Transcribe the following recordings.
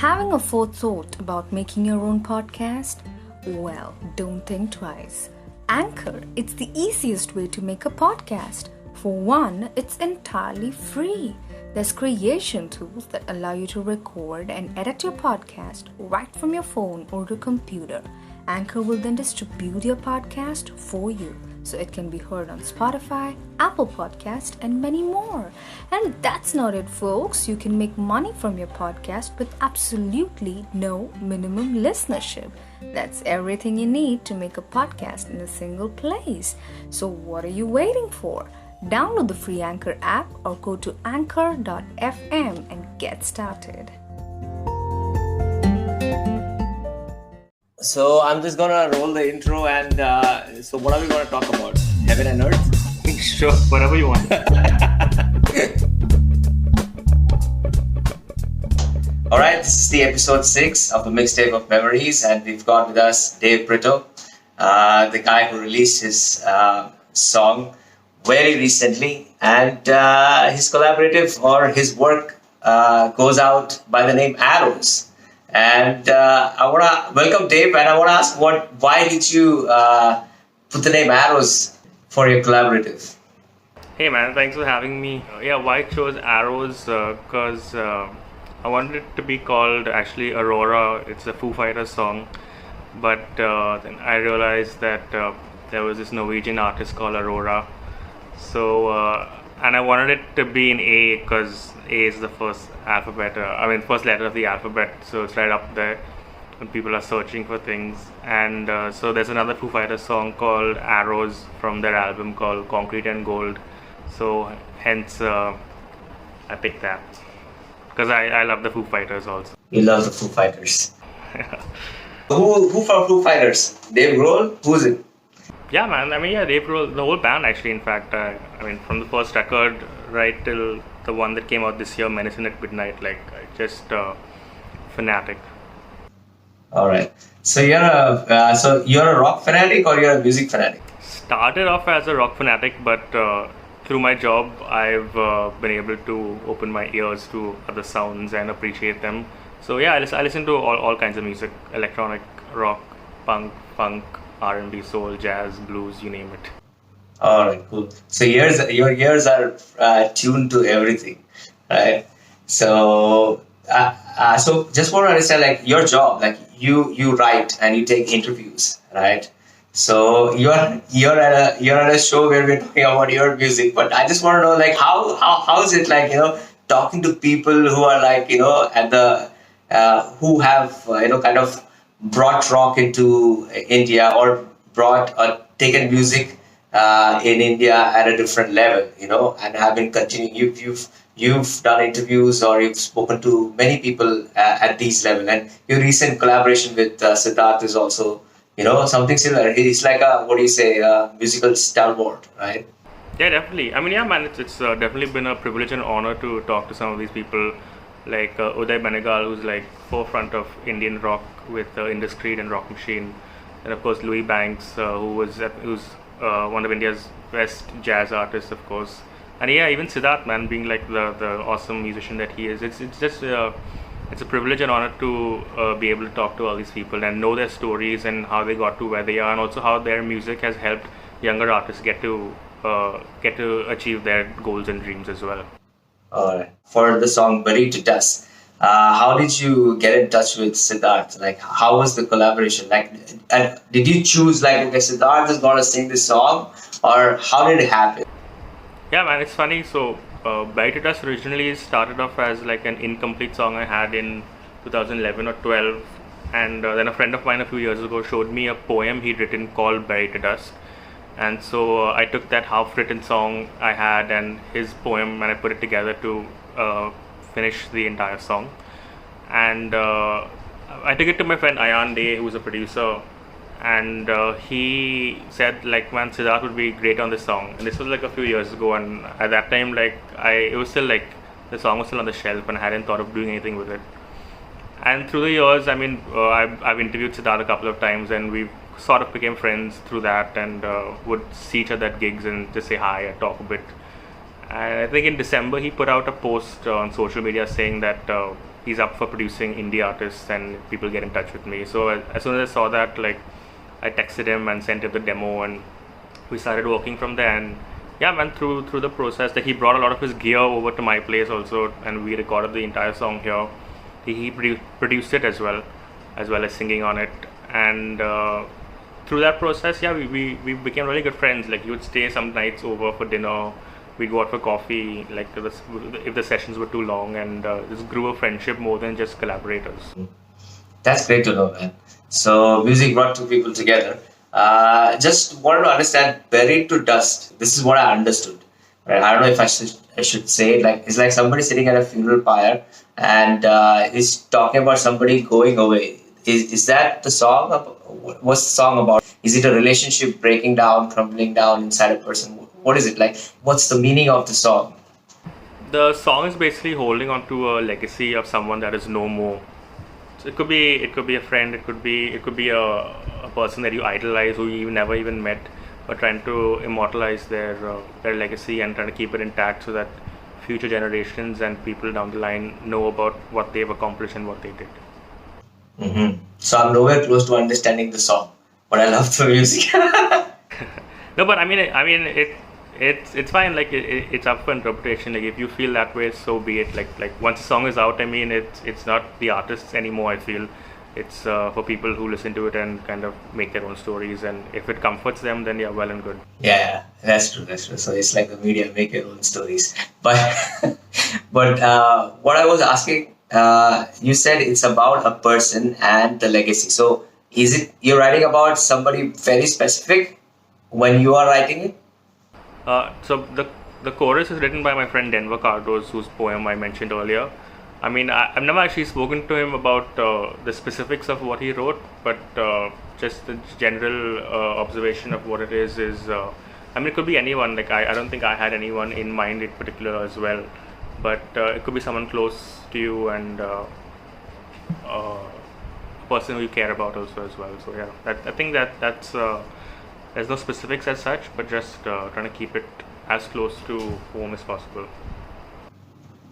Having a forethought about making your own podcast? Well, don't think twice. Anchor, it's the easiest way to make a podcast. For one, it's entirely free. There's creation tools that allow you to record and edit your podcast right from your phone or your computer. Anchor will then distribute your podcast for you, so it can be heard on Spotify, Apple Podcast, and many more. And that's not it, folks. You can make money from your podcast with absolutely no minimum listenership. That's everything you need to make a podcast in a single place. So what are you waiting for? Download the free Anchor app or go to anchor.fm and get started. So I'm just gonna roll the intro and so what are we gonna talk about? Heaven and earth? Sure, whatever you want. Alright, this is the episode 6 of the Mixtape of Memories, and we've got with us Dave Brito, the guy who released his song very recently, and his collaborative or his work goes out by the name Arrows. And I want to welcome Dave, and I want to ask, why did you put the name Arrows for your collaborative? Hey man, thanks for having me. Why I chose Arrows? Because I wanted it to be called actually Aurora. It's a Foo Fighters song, but then I realized that there was this Norwegian artist called Aurora. So and I wanted it to be in A because A is the first first letter of the alphabet, so it's right up there when people are searching for things. And so there's another Foo Fighters song called Arrows from their album called Concrete and Gold. So hence I picked that because I love the Foo Fighters also. You love the Foo Fighters. Who from Foo Fighters? Dave Grohl? Who's it? Yeah, man. Dave Grohl, the whole band actually. In fact, from the first record right till the one that came out this year, Medicine at Midnight, just fanatic. All right. So you're a rock fanatic or you're a music fanatic? Started off as a rock fanatic, but through my job, I've been able to open my ears to other sounds and appreciate them. So yeah, I listen to all kinds of music: electronic, rock, punk, funk, R&B, soul, jazz, blues, you name it. All right, cool. So your ears are tuned to everything, right? So just want to understand, your job, you write and you take interviews, right? So you're at a show where we're talking about your music, but I just want to know, how is it talking to people who are at the who have kind of brought rock into India or brought or taken music in India at a different level, and have been continuing. You've done interviews or you've spoken to many people at these level, and your recent collaboration with Siddharth is also something similar. He's like a musical stalwart, right? Yeah, definitely. Man, it's definitely been a privilege and honor to talk to some of these people, like Uday Benegal, who's forefront of Indian rock with Indus Creed and Rock Machine, and of course Louis Banks, who's one of India's best jazz artists, of course. And even Siddharth, man, being the awesome musician that he is. It's just it's a privilege and honor to be able to talk to all these people and know their stories and how they got to where they are, and also how their music has helped younger artists get to achieve their goals and dreams as well. For the song Buried to Dust, how did you get in touch with Siddharth? How was the collaboration? And did you choose Siddharth is going to sing this song, or how did it happen? Yeah, man, it's funny. So Buried to Dust originally started off as an incomplete song I had in 2011 or 12, and then a friend of mine a few years ago showed me a poem he'd written called Buried to Dust. And so I took that half-written song I had and his poem, and I put it together to finish the entire song. And I took it to my friend Ayan Day, who was a producer, and he said, man, Siddharth would be great on this song. And this was a few years ago, and at that time, it was still the song was still on the shelf, and I hadn't thought of doing anything with it. And through the years, I've interviewed Siddharth a couple of times, and we've sort of became friends through that, and would see each other at gigs and just say hi and talk a bit. And I think in December he put out a post on social media saying that he's up for producing indie artists and people get in touch with me. So as soon as I saw that, like, I texted him and sent him the demo, and we started working from there. And yeah, went through the process. Like, he brought a lot of his gear over to my place also, and we recorded the entire song here. He produced it as well as singing on it. And through that process, yeah, we became really good friends. Like, he would stay some nights over for dinner. We'd go out for coffee, like, if the sessions were too long, and this grew a friendship more than just collaborators. That's great to know, man. So music brought two people together. Just wanted to understand Buried to Dust. This is what I understood. Right? I don't know if I should say it. Like, it's like somebody sitting at a funeral pyre and is talking about somebody going away. Is that the song? What's the song about? Is it a relationship breaking down, crumbling down inside a person? What is it like? What's the meaning of the song? The song is basically holding on to a legacy of someone that is no more. So it could be a friend, it could be a person that you idolize who you never even met, but trying to immortalize their legacy and trying to keep it intact so that future generations and people down the line know about what they've accomplished and what they did. Mm-hmm. So I'm nowhere close to understanding the song, but I love the music. No, but I mean, it's fine. Like, it's up for interpretation. Like, if you feel that way, so be it. Like once the song is out, I mean, it's not the artists anymore. I feel it's for people who listen to it and kind of make their own stories. And if it comforts them, then yeah, well and good. Yeah, that's true. So it's like the media, make your own stories. But but what I was asking, you said it's about a person and the legacy. So is it you're writing about somebody very specific when you are writing it? So the chorus is written by my friend Denver Cardos, whose poem I mentioned earlier. I mean, I've never actually spoken to him about the specifics of what he wrote, but just the general observation of what it is. I mean, it could be anyone. Like, I don't think I had anyone in mind in particular as well, but it could be someone close to you and a person who you care about also as well. So yeah, I think that's there's no specifics as such, but just trying to keep it as close to home as possible.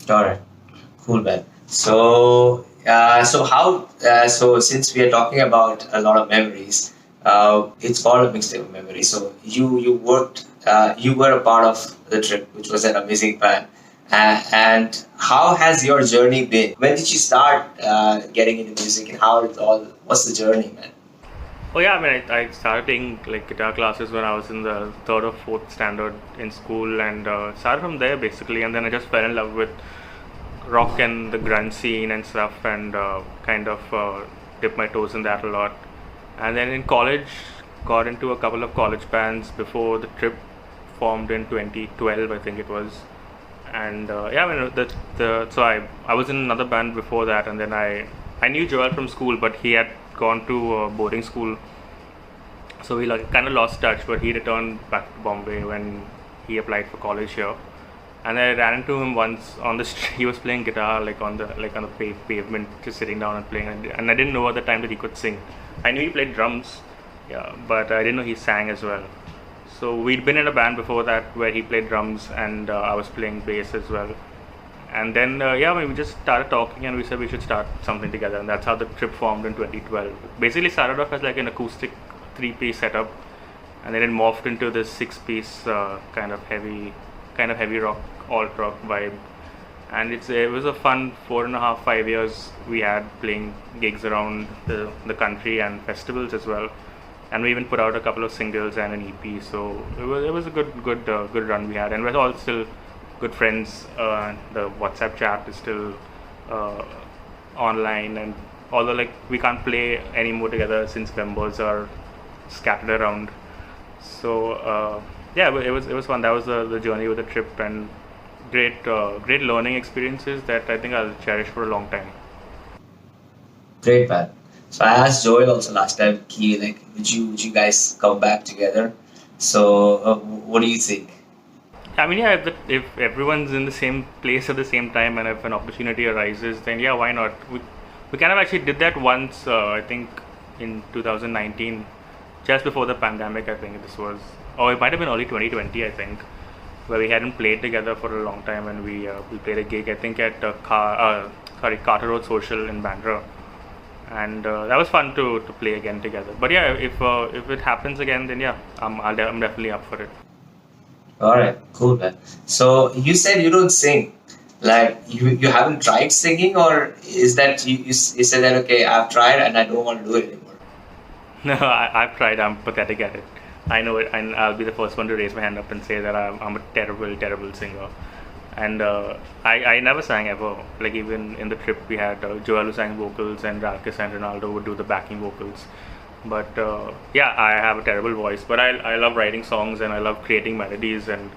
All right, cool, man. So so since we are talking about a lot of memories, it's called a mixtape of memories. So you worked, you were a part of the trip, which was an amazing plan. And how has your journey been? When did you start getting into music, and what's the journey, man? Oh yeah, I mean, I started taking like guitar classes when I was in the 3rd or 4th standard in school, and started from there basically. And then I just fell in love with rock and the grunge scene and stuff, and kind of dipped my toes in that a lot. And then in college, got into a couple of college bands before the trip formed in 2012, I think it was. And yeah, I mean, so I was in another band before that, and then I knew Joel from school, but he had gone to boarding school, so we like kind of lost touch. But he returned back to Bombay when he applied for college here, and I ran into him once on the street. He was playing guitar like on the pavement, just sitting down and playing. And I didn't know at the time that he could sing. I knew he played drums, yeah, but I didn't know he sang as well. So we'd been in a band before that where he played drums and I was playing bass as well. And then yeah, we just started talking and we said we should start something together, and that's how the trip formed in 2012. Basically started off as like an acoustic 3-piece setup, and then it morphed into this 6-piece kind of heavy rock, alt rock vibe. And it was a fun 4.5-5 years we had playing gigs around the country and festivals as well. And we even put out a couple of singles and an EP. So it was a good run we had, and we're all still good friends. The WhatsApp chat is still online, and although like we can't play anymore together since members are scattered around. So yeah, it was fun. That was the journey with the trip, and great learning experiences that I think I'll cherish for a long time. Great, man. So I asked Joel also last time, would you guys come back together? So what do you think? I mean, yeah, if everyone's in the same place at the same time, and if an opportunity arises, then yeah, why not? We kind of actually did that once, I think in 2019, just before the pandemic. I think this was, or it might have been early 2020, I think, where we hadn't played together for a long time, and we played a gig, I think at Carter Road Social in Bandra, and that was fun to play again together. But yeah, if it happens again, then yeah, I'm definitely up for it. All right, cool, man. So you said you don't sing. Like you haven't tried singing, or is that you said that okay, I've tried and I don't want to do it anymore. No, I've tried. I'm pathetic at it. I know it, and I'll be the first one to raise my hand up and say that I'm a terrible singer. And I never sang ever. Like even in the trip we had Joel who sang vocals and Ralkis and Ronaldo would do the backing vocals. But yeah, I have a terrible voice. But I love writing songs and I love creating melodies. And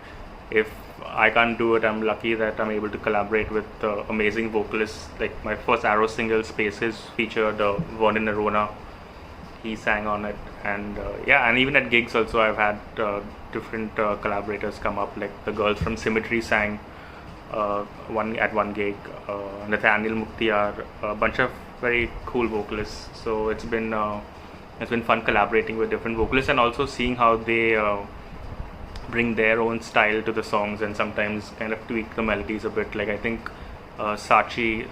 if I can't do it, I'm lucky that I'm able to collaborate with amazing vocalists. Like my first Arrow single, Spaces, featured Vernon Arona. He sang on it, and yeah, and even at gigs also I've had different collaborators come up. Like the girls from Symmetry sang one gig, Nathaniel Mukhtiar, a bunch of very cool vocalists. So it's been fun collaborating with different vocalists and also seeing how they bring their own style to the songs and sometimes kind of tweak the melodies a bit. Like I think Sachi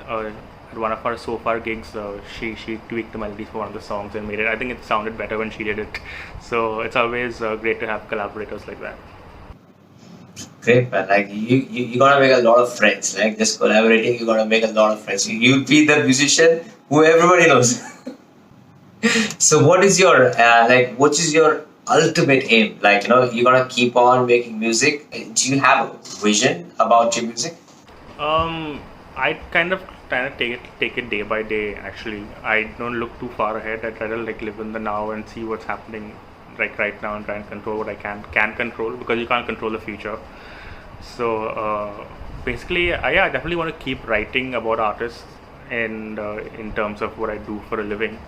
at one of our so far gigs, she tweaked the melodies for one of the songs and made it. I think it sounded better when she did it. So it's always great to have collaborators like that. Great, man. Like you gonna make a lot of friends. Like just collaborating, you're gonna make a lot of friends. You'll be the musician who everybody knows. So what is your what is your ultimate aim? Like you're gonna keep on making music. Do you have a vision about your music? I kind of take it day by day. Actually, I don't look too far ahead. I try to like live in the now and see what's happening like right now and try and control what I can control, because you can't control the future. So basically, yeah, I definitely want to keep writing about artists and in terms of what I do for a living,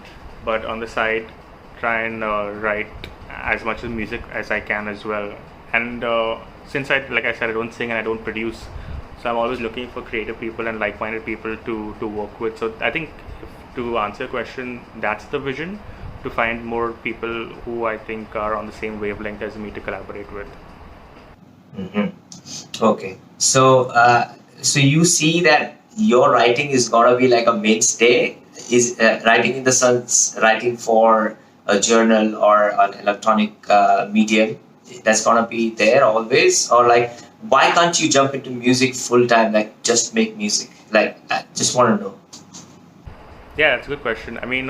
but on the side, try and write as much of music as I can as well. And since like I said, I don't sing and I don't produce, so I'm always looking for creative people and like-minded people to work with. So I think to answer your question, that's the vision, to find more people who I think are on the same wavelength as me to collaborate with. Mm-hmm. Okay, so so you see that your writing is gonna be like a mainstay. Is writing in the sense writing for a journal or an electronic medium that's gonna be there always, or like why can't you jump into music full time? Like just make music. Like I just want to know. Yeah, that's a good question. I mean,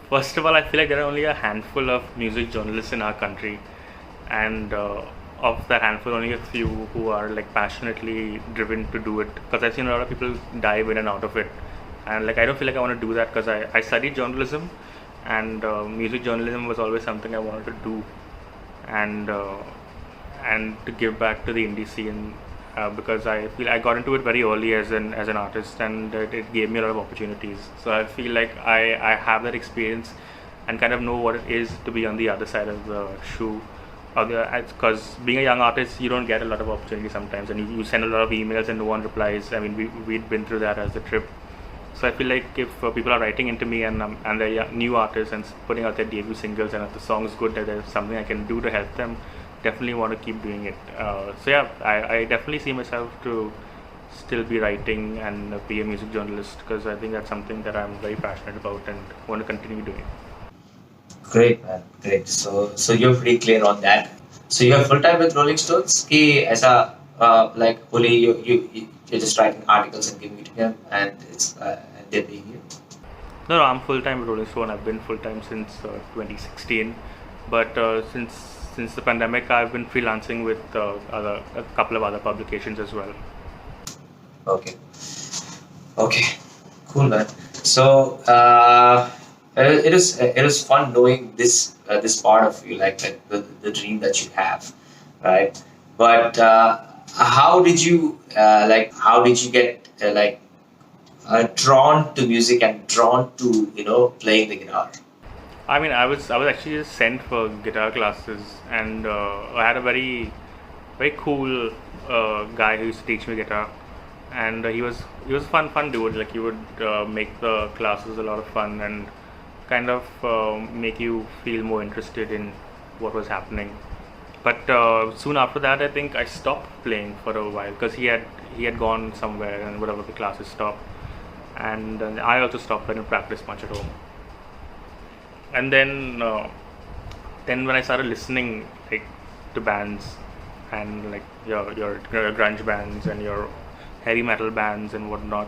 first of all, I feel like there are only a handful of music journalists in our country, and of that handful, only a few who are like passionately driven to do it. Because I've seen a lot of people dive in and out of it, and like I don't feel like I want to do that, because I studied journalism, and music journalism was always something I wanted to do, and to give back to the indie scene. Because I feel I got into it very early as an artist, and it gave me a lot of opportunities. So I feel like I have that experience and kind of know what it is to be on the other side of the shoe. Because being a young artist, you don't get a lot of opportunities sometimes, and you send a lot of emails and no one replies. I mean, we'd been through that as the trip. So I feel like if people are writing into me and they're new artists and putting out their debut singles, and if the song's good, that there's something I can do to help them, definitely want to keep doing it. So yeah, I definitely see myself to still be writing and be a music journalist, because I think that's something that I'm very passionate about and want to continue doing. Great, man. Great. So you're pretty clear on that. So you're full time with Rolling Stones? Ki aisa like only you're just writing articles and giving it to them, and it's and they're paying you? No, I'm full time with Rolling Stone. I've been full time since 2016, but since the pandemic, I've been freelancing with a couple of other publications as well. Okay. Cool, man. So it is fun knowing this part of you, like the dream that you have, right? But how did you get drawn to music and drawn to playing the guitar? I mean, I was actually just sent for guitar classes, and I had a very very cool guy who used to teach me guitar, and he was fun dude. Like he would make the classes a lot of fun and kind of make you feel more interested in what was happening. But soon after that, I think I stopped playing for a while, because he had gone somewhere and whatever the classes stopped. and I also stopped. I didn't practice much at home. And then when I started listening like to bands and like your grunge bands and your heavy metal bands and whatnot,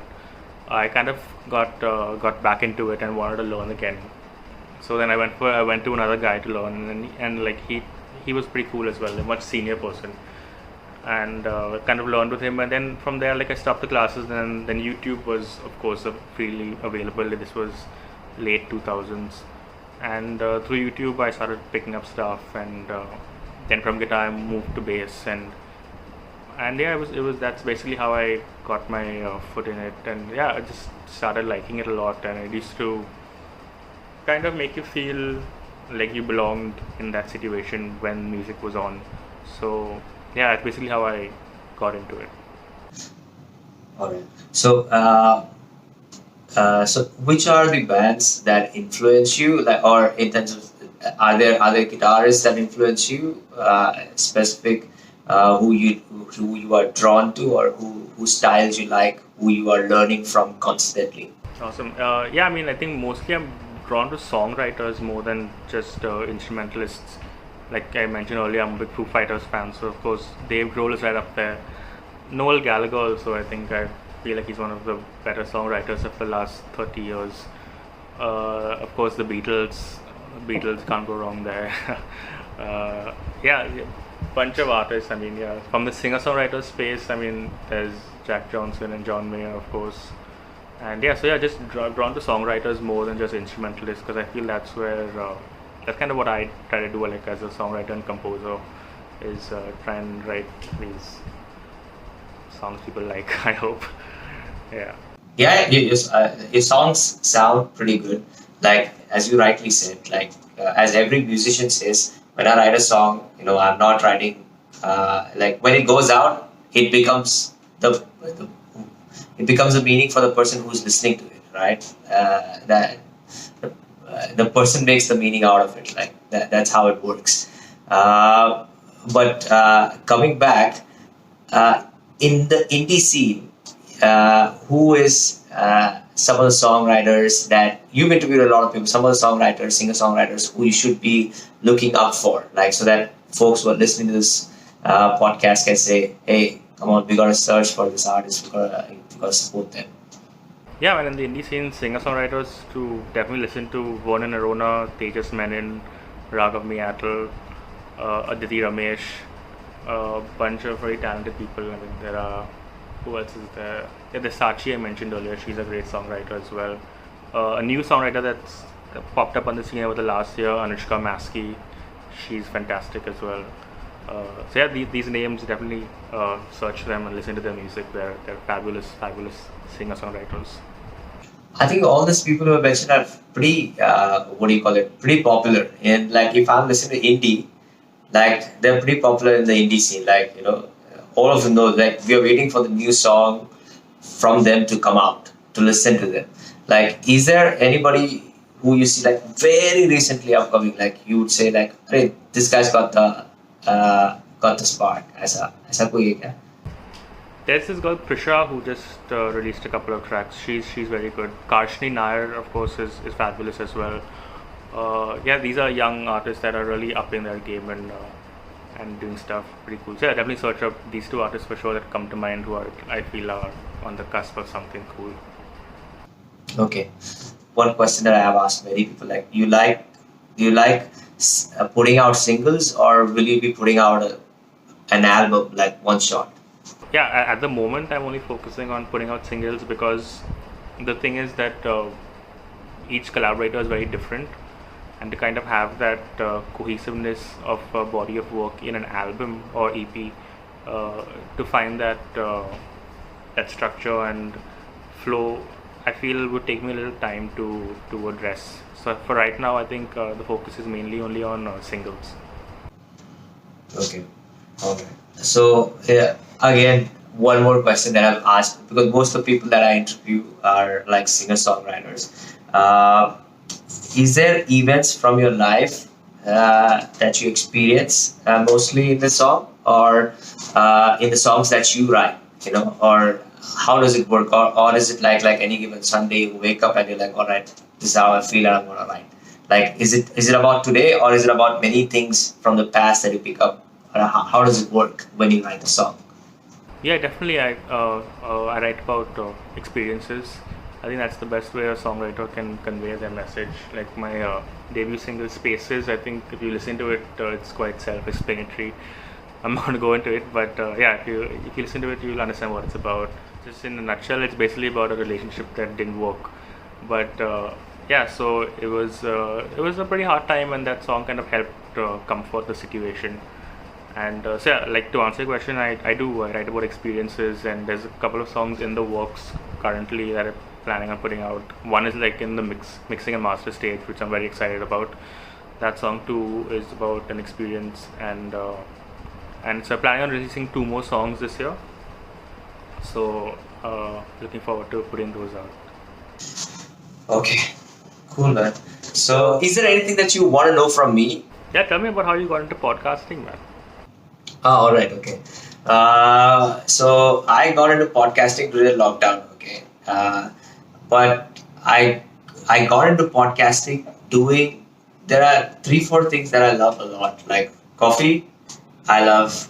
I kind of got back into it and wanted to learn again. So then I went to another guy to learn, and like he was pretty cool as well, a much senior person, and kind of learned with him. And then from there, like I stopped the classes, and then YouTube was of course freely available. This was late 2000s, and through YouTube I started picking up stuff, and then from guitar I moved to bass, and yeah, it was that's basically how I got my foot in it. And yeah, I just started liking it a lot, and it used to kind of make you feel like you belonged in that situation when music was on. So yeah, that's basically how I got into it. All right. So which are the bands that influence you, like, or in terms of, are there other guitarists that influence you, specific, who you are drawn to, or who styles you like, who you are learning from constantly? Awesome. Yeah, I mean, I think mostly I'm drawn to songwriters more than just instrumentalists. Like I mentioned earlier, I'm a big Foo Fighters fan, so of course Dave Grohl is right up there. Noel Gallagher also, I feel like he's one of the better songwriters of the last 30 years. Of course, the Beatles can't go wrong there. Yeah, bunch of artists. I mean, yeah, from the singer-songwriter space, I mean, there's Jack Johnson and John Mayer, of course. And yeah, so yeah, just drawn to songwriters more than just instrumentalists, because I feel that's where that's kind of what I try to do, like as a songwriter and composer, is try and write these songs people like. I hope. Yeah. Yeah, your songs sound pretty good. Like as you rightly said, like as every musician says, when I write a song, I'm not writing. Like when it goes out, it becomes it becomes a meaning for the person who's listening to it, right? That the person makes the meaning out of it. Like that's how it works. But coming back, in the indie scene, who is some of the songwriters that you've interviewed a lot of people, some of the songwriters, singer-songwriters who you should be looking up for, like so that folks who are listening to this podcast can say, hey, come on, we got to search for this artist, we got to support them. Yeah, and in the indie scene, singer-songwriters to definitely listen to Vernon Arona, Tejas Menon, Raghav Miatal, Aditi Ramesh, a bunch of very talented people. I mean, there are, who else is there? Yeah, the Sachi I mentioned earlier, she's a great songwriter as well. A new songwriter that's popped up on the scene over the last year, Anushka Maski, she's fantastic as well. So yeah, these names, definitely search them and listen to their music. They're fabulous singer-songwriters. I think all these people who have mentioned are pretty, pretty popular. And like if I'm listening to indie, like they're pretty popular in the indie scene. Like, all of them know, like we are waiting for the new song from them to come out, to listen to them. Like, is there anybody who you see like very recently upcoming, like you would say like, hey, this guy's got the spark, aisa koi hai kya? There's this girl Prisha who just released a couple of tracks. She's very good. Karshni Nair, of course, is fabulous as well. Yeah, these are young artists that are really upping their game and doing stuff pretty cool. So yeah, definitely search up these two artists for sure that come to mind, who I feel are on the cusp of something cool. Okay, one question that I have asked many people, like, do you like putting out singles, or will you be putting out an album, like one shot? Yeah, at the moment I'm only focusing on putting out singles, because the thing is that each collaborator is very different, and to kind of have that cohesiveness of a body of work in an album or EP, to find that structure and flow, I feel would take me a little time to address. So for right now, I think the focus is mainly only on singles. Okay. Okay. So yeah, again, one more question that I've asked, because most of the people that I interview are like singer-songwriters. Is there events from your life that you experience mostly in the song, or in the songs that you write? Or how does it work? Or is it like any given Sunday you wake up and you're like, all right, this is how I feel and I'm gonna write? Like, is it about today, or is it about many things from the past that you pick up? How does it work when you write a song? Yeah, definitely. I write about experiences. I think that's the best way a songwriter can convey their message. Like my debut single Spaces, I think if you listen to it, it's quite self-explanatory. I'm not going to go into it, but yeah, if you listen to it, you'll understand what it's about. Just in a nutshell, it's basically about a relationship that didn't work. But yeah, so it was a pretty hard time, and that song kind of helped comfort the situation. And so yeah, like to answer your question, I write about experiences, and there's a couple of songs in the works currently that I'm planning on putting out. One is like in the mixing and master stage, which I'm very excited about. That song too is about an experience, and so planning on releasing 2 more songs this year. So looking forward to putting those out. Okay, cool, man. So is there anything that you want to know from me? Yeah, tell me about how you got into podcasting, man. All right, okay. So I got into podcasting during the lockdown, okay. But I got into podcasting there are 3-4 things that I love a lot, like coffee. I love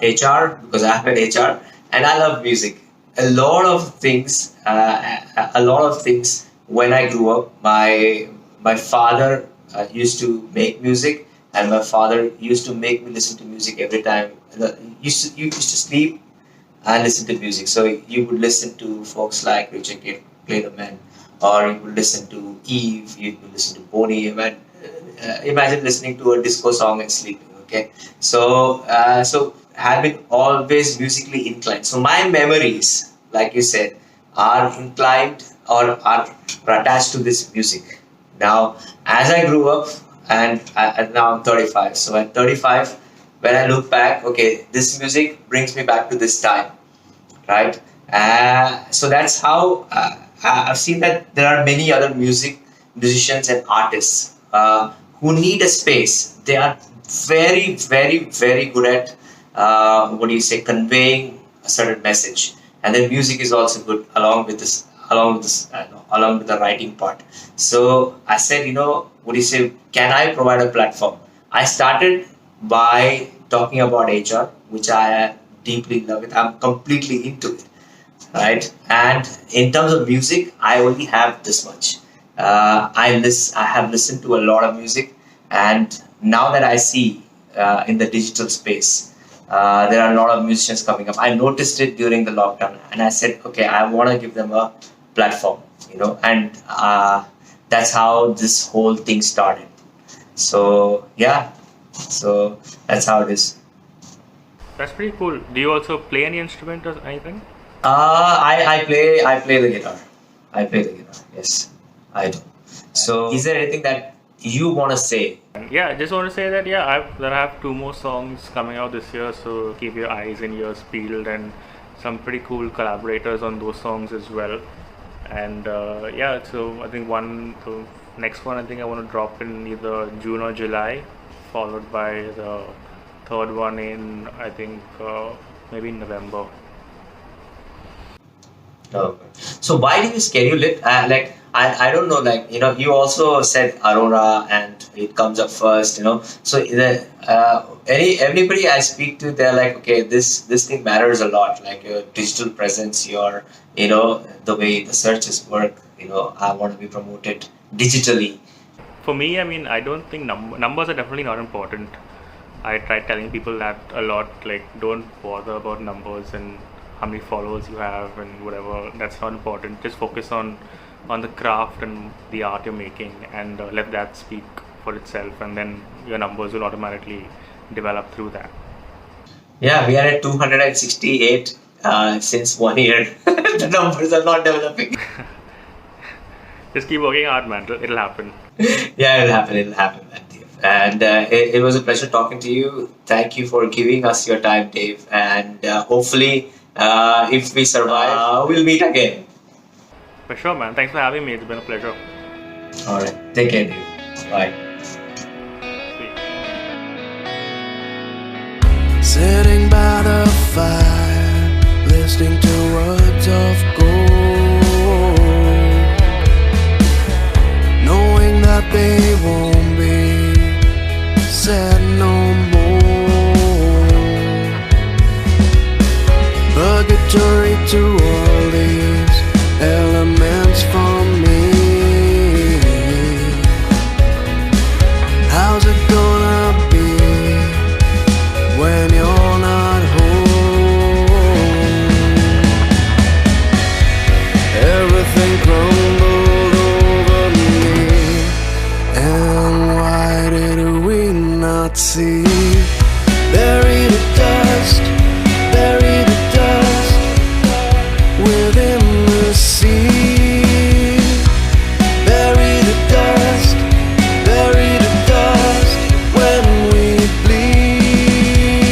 HR because I'm an HR, and I love music. A lot of things. When I grew up, my father used to make music, and my father used to make me listen to music every time. You used to sleep and listen to music. So you would listen to folks like Richard Gere, Play the Man, or you would listen to Eve. You would listen to Boney. Imagine listening to a disco song and sleeping. Okay, so have been always musically inclined. So my memories, like you said, are inclined or are attached to this music. Now, as I grew up, and now I'm 35. So at 35, when I look back, okay, this music brings me back to this time, right? So that's how I've seen that there are many other musicians and artists who need a space. They are very, very, very good at conveying a certain message, and then music is also good along with the writing part. So I said, can I provide a platform? I started by talking about HR, which I deeply love it. I'm completely into it, right? And in terms of music, I only have this much. I have listened to a lot of music, and now that I see in the digital space, there are a lot of musicians coming up. I noticed it during the lockdown, and I said, okay, I want to give them a platform, and that's how this whole thing started. So yeah, so that's how it is. That's pretty cool. Do you also play any instrument or anything? I play the guitar. I play the guitar. Yes, I do. So is there anything that you want to say? Yeah, I just want to say that I have 2 more songs coming out this year, so keep your eyes and ears peeled, and some pretty cool collaborators on those songs as well. And so I think the next one I think I want to drop in either June or July, followed by the third one in I think maybe November. Okay. So why do you schedule it? I don't know. You also said Aurora, and it comes up first. So anybody I speak to, they're like, okay, this thing matters a lot. Like your digital presence, your the way the searches work. I want to be promoted digitally. For me, I mean, I don't think numbers are definitely not important. I try telling people that a lot. Like, don't bother about numbers and how many followers you have and whatever. That's not important. Just focus on the craft and the art you're making, and let that speak for itself, and then your numbers will automatically develop through that. Yeah, we are at 268 since 1 year. The numbers are not developing. Just keep working hard, man. It'll happen. Yeah, it'll happen, man. And it was a pleasure talking to you. Thank you for giving us your time, Dave. And hopefully, if we survive, we'll meet again. For sure, man. Thanks for having me. It's been a pleasure. All right. Take care, Dave. Bye. Sweet. Sitting by the fire, listening to words of gold, knowing that they won't be said no more. Purgatory to all these elements from me. How's it gonna be when you're not home? Everything crumbled over me, and why did we not see? Bury the dust, bury the dust within the sea. Bury the dust, bury the dust when we bleed.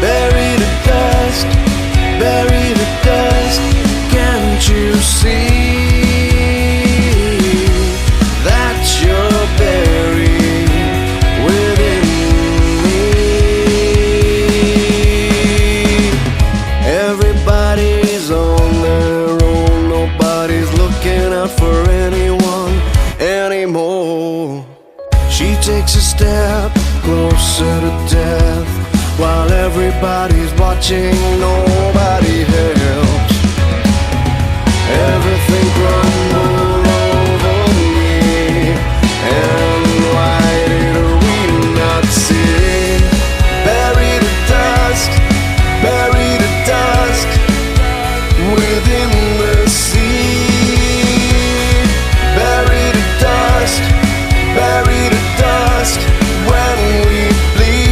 Bury the dust, bury the dust. Can't you see that you're buried within me? Everybody's on their own, nobody's looking out for anyone anymore. She takes a step closer to death while everybody's watching, nobody helps. Everything crumbled over me, and why did we not see? Bury the dust, bury the dust within the sea. Bury the dust, bury the dust when we bleed.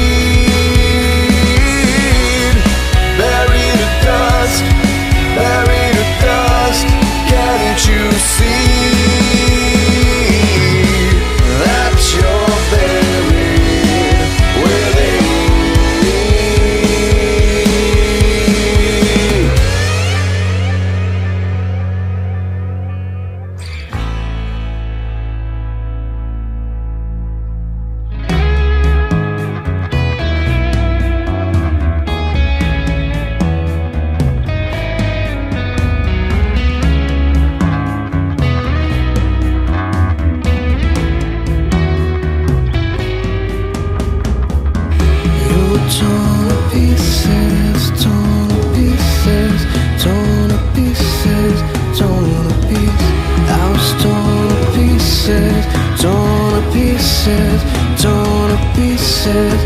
Bury the dust, bury the dust. Can't you see that you're buried within me? You were torn to pieces, torn to pieces, torn to pieces, torn to pieces. I was torn to pieces, torn to pieces, torn to pieces.